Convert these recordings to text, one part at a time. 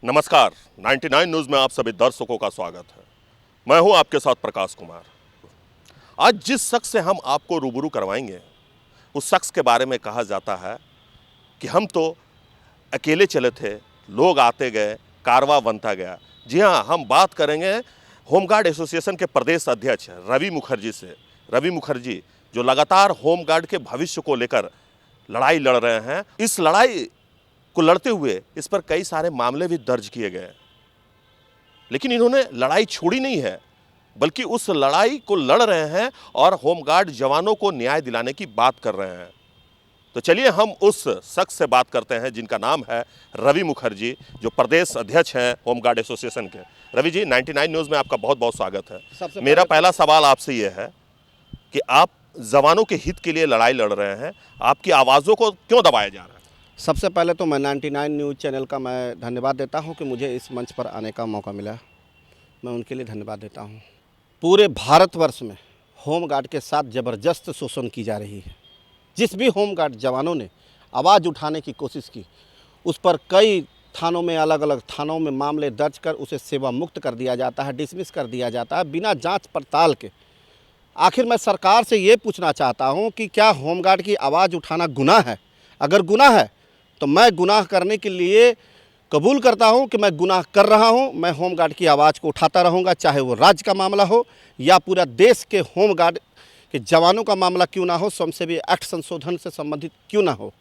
नमस्कार, 99 न्यूज़ में आप सभी दर्शकों का स्वागत है। मैं हूं आपके साथ प्रकाश कुमार। आज जिस शख्स से हम आपको रूबरू करवाएंगे, उस शख्स के बारे में कहा जाता है कि हम तो अकेले चले थे, लोग आते गए, कारवां बनता गया। जी हां, हम बात करेंगे होमगार्ड एसोसिएशन के प्रदेश अध्यक्ष रवि मुखर्जी से। रवि मुखर्जी जो लगातार होमगार्ड के भविष्य को लेकर लड़ाई लड़ रहे हैं। इस लड़ाई को लड़ते हुए इस पर कई सारे मामले भी दर्ज किए गए, लेकिन इन्होंने लड़ाई छोड़ी नहीं है, बल्कि उस लड़ाई को लड़ रहे हैं और होमगार्ड जवानों को न्याय दिलाने की बात कर रहे हैं। तो चलिए हम उस शख्स से बात करते हैं जिनका नाम है रवि मुखर्जी, जो प्रदेश अध्यक्ष हैं होमगार्ड एसोसिएशन के। रवि जी, 99 न्यूज़ में आपका बहुत बहुत स्वागत है। मेरा पहला सवाल आपसे ये है कि आप जवानों के हित के लिए लड़ाई लड़ रहे हैं, आपकी आवाज़ों को क्यों दबाया जा रहा है? सबसे पहले तो मैं 99 न्यूज़ चैनल का मैं धन्यवाद देता हूं कि मुझे इस मंच पर आने का मौका मिला। मैं उनके लिए धन्यवाद देता हूं। पूरे भारतवर्ष में होमगार्ड के साथ ज़बरदस्त शोषण की जा रही है। जिस भी होमगार्ड जवानों ने आवाज़ उठाने की कोशिश की, उस पर कई थानों में अलग अलग थानों में मामले दर्ज कर उसे सेवा मुक्त कर दिया जाता है, डिसमिस कर दिया जाता है बिना जाँच पड़ताल के। आखिर मैं सरकार से ये पूछना चाहता हूँ कि क्या होमगार्ड की आवाज़ उठाना गुनाह है? अगर गुनाह है तो मैं गुनाह करने के लिए कबूल करता हूं कि मैं गुनाह कर रहा हूं। मैं होमगार्ड की आवाज़ को उठाता रहूंगा, चाहे वो राज्य का मामला हो या पूरा देश के होमगार्ड के जवानों का मामला क्यों ना हो, स्वयंसेवी एक्ट संशोधन से संबंधित क्यों ना हो।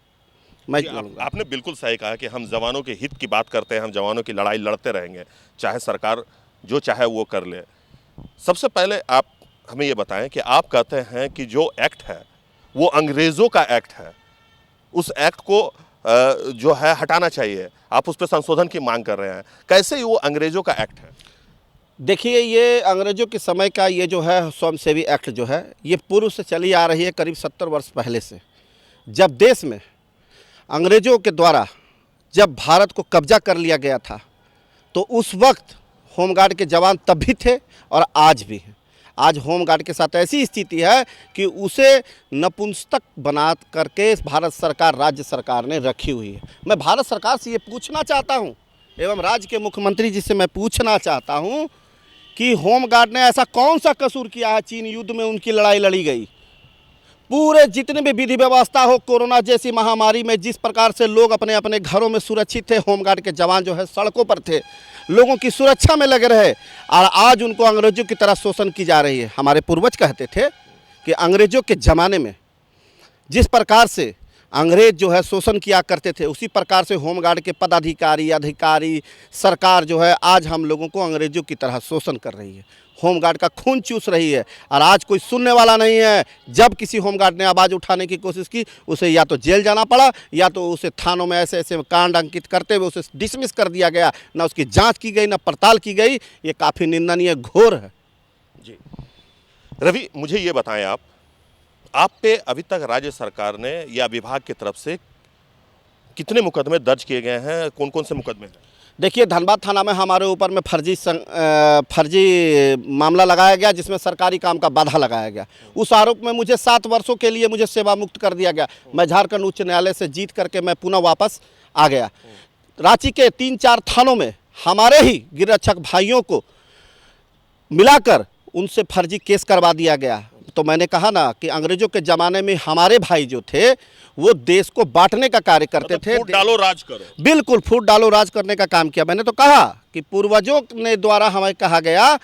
मैं आपने बिल्कुल सही कहा कि हम जवानों के हित की बात करते हैं, हम जवानों की लड़ाई लड़ते रहेंगे, चाहे सरकार जो चाहे वो कर ले। सबसे पहले आप हमें ये बताएं कि आप कहते हैं कि जो एक्ट है वो अंग्रेज़ों का एक्ट है, उस एक्ट को जो है हटाना चाहिए, आप उस पर संशोधन की मांग कर रहे हैं। कैसे वो अंग्रेजों का एक्ट है? देखिए, ये अंग्रेज़ों के समय का ये जो है स्वयंसेवी एक्ट जो है, ये पूर्व से चली आ रही है, करीब 70 वर्ष पहले से। जब देश में अंग्रेज़ों के द्वारा जब भारत को कब्जा कर लिया गया था, तो उस वक्त होमगार्ड के जवान तब भी थे और आज भी हैं। आज होमगार्ड के साथ ऐसी स्थिति है कि उसे नपुंसक बना करके भारत सरकार, राज्य सरकार ने रखी हुई है। मैं भारत सरकार से ये पूछना चाहता हूँ, एवं राज्य के मुख्यमंत्री जी से मैं पूछना चाहता हूँ कि होमगार्ड ने ऐसा कौन सा कसूर किया है? चीन युद्ध में उनकी लड़ाई लड़ी गई, पूरे जितने भी विधि व्यवस्था हो, कोरोना जैसी महामारी में जिस प्रकार से लोग अपने अपने घरों में सुरक्षित थे, होमगार्ड के जवान जो है सड़कों पर थे, लोगों की सुरक्षा में लगे रहे, और आज उनको अंग्रेजों की तरह शोषण की जा रही है। हमारे पूर्वज कहते थे कि अंग्रेजों के ज़माने में जिस प्रकार से अंग्रेज जो है शोषण किया करते थे, उसी प्रकार से होमगार्ड के पदाधिकारी, अधिकारी, सरकार जो है आज हम लोगों को अंग्रेजों की तरह शोषण कर रही है, होमगार्ड का खून चूस रही है। और आज कोई सुनने वाला नहीं है। जब किसी होमगार्ड ने आवाज़ उठाने की कोशिश की, उसे या तो जेल जाना पड़ा, या तो उसे थानों में ऐसे ऐसे कांड अंकित करते हुए उसे डिसमिस कर दिया गया। ना उसकी जांच की गई, ना पड़ताल की गई। ये काफ़ी निंदनीय, घोर है। जी रवि, मुझे ये बताएं, आप पे अभी तक राज्य सरकार ने या विभाग की तरफ से कितने मुकदमे दर्ज किए गए हैं? कौन कौन से मुकदमे हैं? देखिए, धनबाद थाना में हमारे ऊपर में फर्जी मामला लगाया गया, जिसमें सरकारी काम का बाधा लगाया गया। उस आरोप में मुझे 7 वर्षों के लिए मुझे सेवा मुक्त कर दिया गया। मैं झारखंड उच्च न्यायालय से जीत करके मैं पुनः वापस आ गया। रांची के 3-4 थानों में हमारे ही गिररक्षक भाइयों को मिलाकर उनसे फर्जी केस करवा दिया गया। तो मैंने कहा ना कि अंग्रेजों के ज़माने में हमारे भाई जो थे वो देश को बांटने का कार्य करते थे। फूट डालो राज करो। बिल्कुल, फूट डालो राज करने का काम किया। मैंने तो कहा कि पूर्वजों ने द्वारा हमें कहा गया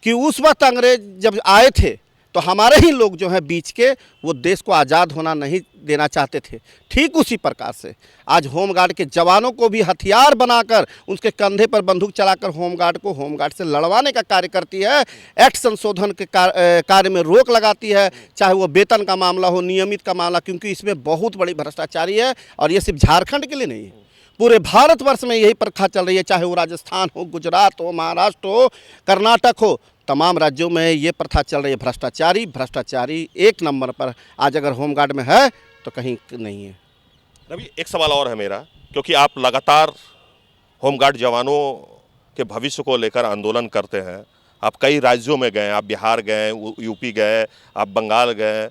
कि उस वक्त अंग्रेज जब आए थे तो हमारे ही लोग जो हैं बीच के, वो देश को आज़ाद होना नहीं देना चाहते थे। ठीक उसी प्रकार से आज होमगार्ड के जवानों को भी हथियार बनाकर उसके कंधे पर बंदूक चलाकर होमगार्ड को होमगार्ड से लड़वाने का कार्य करती है। एक्ट संशोधन के कार्य में रोक लगाती है, चाहे वो वेतन का मामला हो, नियमित का मामला, क्योंकि इसमें बहुत बड़ी भ्रष्टाचारी है। और ये सिर्फ झारखंड के लिए नहीं है, पूरे भारतवर्ष में यही प्रथा चल रही है। चाहे वो राजस्थान हो, गुजरात हो, महाराष्ट्र हो, कर्नाटक हो, तमाम राज्यों में ये प्रथा चल रही है। भ्रष्टाचारी 1 नंबर पर आज अगर होमगार्ड में है तो कहीं नहीं है। रवि, एक सवाल और है मेरा, क्योंकि आप लगातार होमगार्ड जवानों के भविष्य को लेकर आंदोलन करते हैं। आप कई राज्यों में गए, आप बिहार गए, यूपी गए, आप बंगाल गए,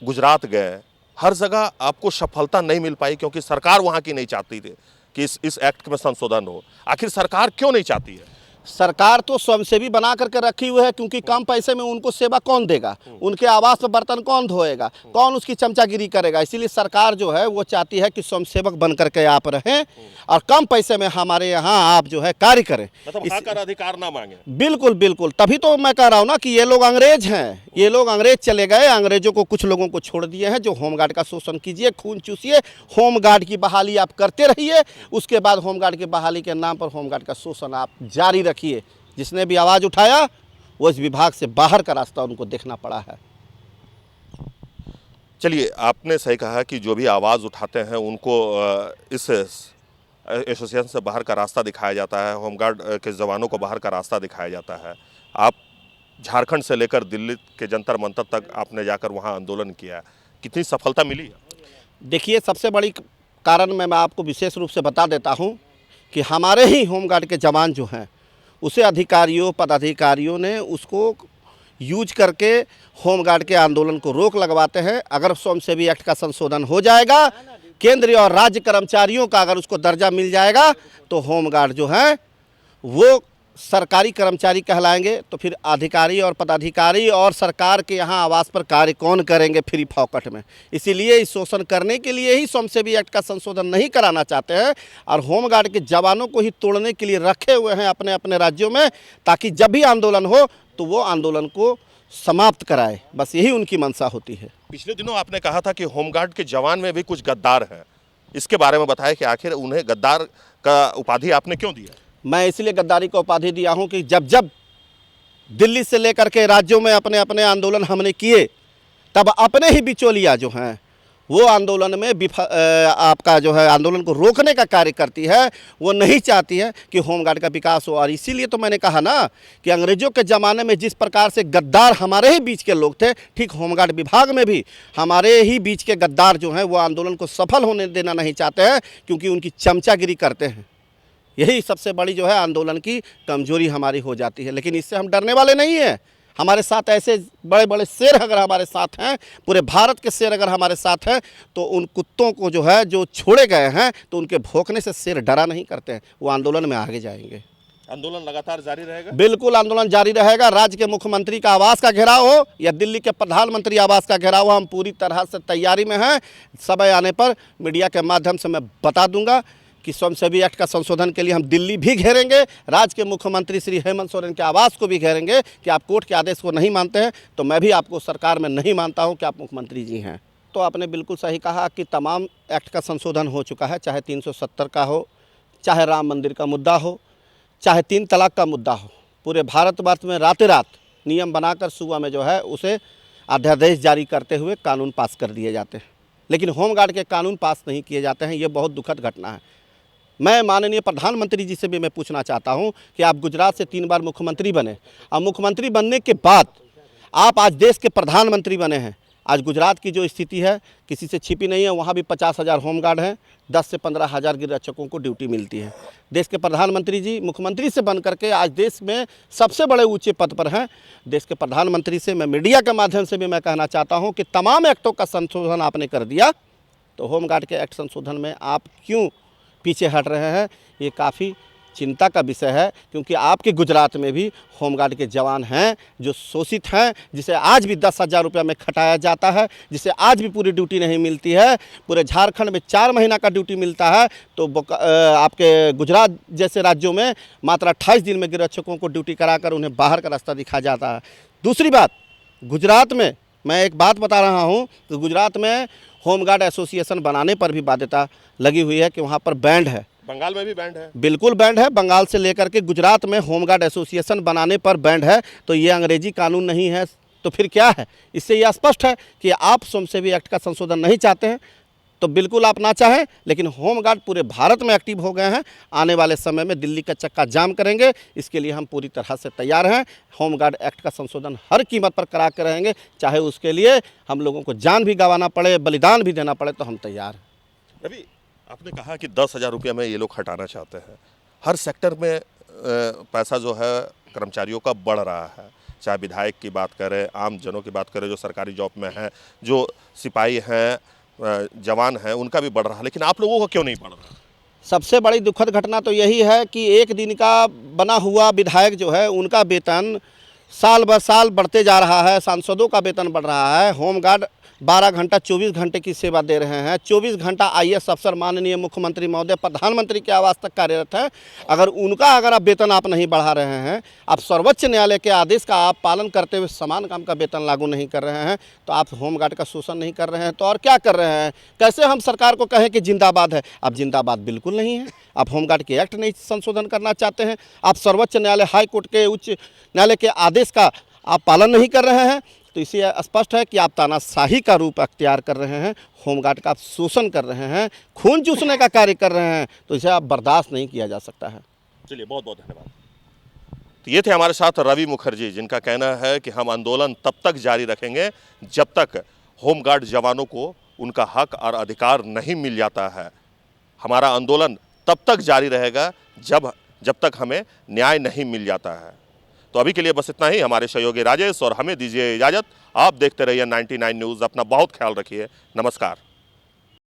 गुजरात गए, हर जगह आपको सफलता नहीं मिल पाई क्योंकि सरकार वहाँ की नहीं चाहती थी। कि इस एक्ट में संशोधन हो, आखिर सरकार क्यों नहीं चाहती है? सरकार तो स्वयंसेवी बना करके रखी हुई है, क्योंकि कम पैसे में उनको सेवा कौन देगा, उनके आवास पर बर्तन कौन धोएगा, कौन उसकी चमचागिरी करेगा। इसीलिए सरकार जो है वो चाहती है कि स्वयंसेवक बन करके आप रहें और कम पैसे में हमारे यहाँ आप जो है कार्य करें। मतलब हक और अधिकार ना मांगे। बिल्कुल बिल्कुल, तभी तो मैं कह रहा हूँ ना कि ये लोग अंग्रेज हैं, ये लोग अंग्रेज चले गए, अंग्रेजों को कुछ लोगों को छोड़ दिए हैं जो होमगार्ड का शोषण कीजिए, खून चूसिए, होमगार्ड की बहाली आप करते रहिए, उसके बाद होमगार्ड की बहाली के नाम पर होमगार्ड का शोषण आप जारी रखिए। जिसने भी आवाज़ उठाया वो इस विभाग से बाहर का रास्ता उनको देखना पड़ा है। चलिए, आपने सही कहा कि जो भी आवाज़ उठाते हैं उनको इस एसोसिएशन से बाहर का रास्ता दिखाया जाता है, होमगार्ड के जवानों को बाहर का रास्ता दिखाया जाता है। आप झारखंड से लेकर दिल्ली के जंतर मंतर तक आपने जाकर वहाँ आंदोलन किया, कितनी सफलता मिली? देखिए, सबसे बड़ी कारण मैं आपको विशेष रूप से बता देता हूँ कि हमारे ही होमगार्ड के जवान जो हैं उसे अधिकारियों पदाधिकारियों ने उसको यूज करके होमगार्ड के आंदोलन को रोक लगवाते हैं। अगर स्वयंसेवी एक्ट का संशोधन हो जाएगा, केंद्रीय और राज्य कर्मचारियों का अगर उसको दर्जा मिल जाएगा, तो होमगार्ड जो है वो सरकारी कर्मचारी कहलाएंगे। तो फिर अधिकारी और पदाधिकारी और सरकार के यहाँ आवास पर कार्य कौन करेंगे फ्री फोकट में। इसीलिए इस शोषण करने के लिए ही स्वयंसेवी एक्ट का संशोधन नहीं कराना चाहते हैं और होमगार्ड के जवानों को ही तोड़ने के लिए रखे हुए हैं अपने अपने राज्यों में, ताकि जब भी आंदोलन हो तो वो आंदोलन को समाप्त कराए। बस यही उनकी मंशा होती है। पिछले दिनों आपने कहा था कि होमगार्ड के जवान में भी कुछ गद्दार हैं, इसके बारे में बताया कि आखिर उन्हें गद्दार का उपाधि आपने क्यों दिया? मैं इसलिए गद्दारी को उपाधि दिया हूं कि जब जब दिल्ली से लेकर के राज्यों में अपने अपने आंदोलन हमने किए, तब अपने ही बिचौलिया जो हैं वो आंदोलन में आपका जो है आंदोलन को रोकने का कार्य करती है। वो नहीं चाहती है कि होमगार्ड का विकास हो। और इसीलिए तो मैंने कहा ना कि अंग्रेज़ों के ज़माने में जिस प्रकार से गद्दार हमारे ही बीच के लोग थे, ठीक होमगार्ड विभाग में भी हमारे ही बीच के गद्दार जो हैं वो आंदोलन को सफल होने देना नहीं चाहते हैं, क्योंकि उनकी चमचागिरी करते हैं। यही सबसे बड़ी जो है आंदोलन की कमजोरी हमारी हो जाती है। लेकिन इससे हम डरने वाले नहीं हैं। हमारे साथ ऐसे बड़े बड़े शेर अगर हमारे साथ हैं, पूरे भारत के शेर अगर हमारे साथ हैं, तो उन कुत्तों को जो है जो छोड़े गए हैं, तो उनके भौंकने से शेर डरा नहीं करते हैं। वो आंदोलन में आगे जाएंगे। आंदोलन लगातार जारी रहेगा? बिल्कुल, आंदोलन जारी रहेगा। राज्य के मुख्यमंत्री का आवास का घेराव हो या दिल्ली के प्रधानमंत्री आवास का घेराव हो, हम पूरी तरह से तैयारी में हैं। समय आने पर मीडिया के माध्यम से मैं बता दूंगा कि स्वयंसेवी एक्ट का संशोधन के लिए हम दिल्ली भी घेरेंगे, राज्य के मुख्यमंत्री श्री हेमंत सोरेन के आवास को भी घेरेंगे कि आप कोर्ट के आदेश को नहीं मानते हैं तो मैं भी आपको सरकार में नहीं मानता हूं कि आप मुख्यमंत्री जी हैं। तो आपने बिल्कुल सही कहा कि तमाम एक्ट का संशोधन हो चुका है, चाहे 370 का हो, चाहे राम मंदिर का मुद्दा हो, चाहे 3 तलाक का मुद्दा हो। पूरे भारतवर्ष में रात रात नियम बनाकर सुबह में जो है उसे अध्यादेश जारी करते हुए कानून पास कर दिए जाते हैं, लेकिन होमगार्ड के कानून पास नहीं किए जाते हैं। ये बहुत दुखद घटना है। मैं माननीय प्रधानमंत्री जी से भी मैं पूछना चाहता हूं कि आप गुजरात से 3 बार मुख्यमंत्री बने और मुख्यमंत्री बनने के बाद आप आज देश के प्रधानमंत्री बने हैं। आज गुजरात की जो स्थिति है किसी से छिपी नहीं है। वहाँ भी 50,000 होमगार्ड हैं, 10 से 15,000 गृहरक्षकों को ड्यूटी मिलती है। देश के प्रधानमंत्री जी मुख्यमंत्री से बन करके आज देश में सबसे बड़े ऊंचे पद पर हैं। देश के प्रधानमंत्री से मैं मीडिया के माध्यम से भी मैं कहना चाहता हूँ कि तमाम एक्टों का संशोधन आपने कर दिया, तो होमगार्ड के एक्ट संशोधन में आप क्यों पीछे हट रहे हैं? ये काफ़ी चिंता का विषय है, क्योंकि आपके गुजरात में भी होमगार्ड के जवान हैं जो शोषित हैं, जिसे आज भी 10,000 रुपया में खटाया जाता है, जिसे आज भी पूरी ड्यूटी नहीं मिलती है। पूरे झारखंड में 4 महीना का ड्यूटी मिलता है, तो आपके गुजरात जैसे राज्यों में मात्र 28 दिन में गृहरक्षकों को ड्यूटी कराकर उन्हें बाहर का रास्ता दिखाया जाता है। दूसरी बात, गुजरात में मैं एक बात बता रहा हूँ कि गुजरात में होमगार्ड एसोसिएशन बनाने पर भी बाध्यता लगी हुई है कि वहाँ पर बैंड है। बंगाल में भी बैंड है? बिल्कुल बैंड है। बंगाल से लेकर के गुजरात में होमगार्ड एसोसिएशन बनाने पर बैंड है। तो ये अंग्रेजी कानून नहीं है तो फिर क्या है? इससे यह स्पष्ट है कि आप स्वयंसेवी एक्ट का संशोधन नहीं चाहते हैं। तो बिल्कुल आप ना चाहें, लेकिन होमगार्ड पूरे भारत में एक्टिव हो गए हैं। आने वाले समय में दिल्ली का चक्का जाम करेंगे, इसके लिए हम पूरी तरह से तैयार हैं। होमगार्ड एक्ट का संशोधन हर कीमत पर करा के रहेंगे, चाहे उसके लिए हम लोगों को जान भी गंवाना पड़े, बलिदान भी देना पड़े, तो हम तैयार हैं। रवि, आपने कहा कि 10,000 रुपया में ये लोग हटाना चाहते हैं। हर सेक्टर में पैसा जो है कर्मचारियों का बढ़ रहा है, चाहे विधायक की बात करें, आम जनों की बात करें जो सरकारी जॉब में हैं, जो सिपाही हैं, जवान हैं, उनका भी बढ़ रहा है, लेकिन आप लोगों का क्यों नहीं बढ़ रहा? सबसे बड़ी दुखद घटना तो यही है कि एक दिन का बना हुआ विधायक जो है उनका वेतन साल ब साल बढ़ते जा रहा है। सांसदों का वेतन बढ़ रहा है। होमगार्ड 12 घंटा 24 घंटे की सेवा दे रहे हैं। 24 घंटा आईएएस अफसर माननीय मुख्यमंत्री महोदय प्रधानमंत्री के आवास तक कार्यरत है। अगर आप वेतन आप नहीं बढ़ा रहे हैं, आप सर्वोच्च न्यायालय के आदेश का आप पालन करते हुए समान काम का वेतन लागू नहीं कर रहे हैं, तो आप होमगार्ड का शोषण नहीं कर रहे हैं तो और क्या कर रहे हैं? कैसे हम सरकार को कहें कि जिंदाबाद है? आप जिंदाबाद बिल्कुल नहीं है। आप होमगार्ड के एक्ट नहीं संशोधन करना चाहते हैं। आप सर्वोच्च न्यायालय, हाई कोर्ट के उच्च न्यायालय के आदेश का आप पालन नहीं कर रहे हैं। तो इससे स्पष्ट है कि आप तानाशाही का रूप अख्तियार कर रहे हैं, होमगार्ड का आप शोषण कर रहे हैं, खून चूसने का कार्य कर रहे हैं। तो इसे आप बर्दाश्त नहीं किया जा सकता है। चलिए, बहुत बहुत धन्यवाद। तो ये थे हमारे साथ रवि मुखर्जी, जिनका कहना है कि हम आंदोलन तब तक जारी रखेंगे जब तक होमगार्ड जवानों को उनका हक और अधिकार नहीं मिल जाता है। हमारा आंदोलन तब तक जारी रहेगा जब तक हमें न्याय नहीं मिल जाता है। तो अभी के लिए बस इतना ही। हमारे सहयोगी राजेश और हमें दीजिए इजाज़त। आप देखते रहिए 99 न्यूज़। अपना बहुत ख्याल रखिए। नमस्कार।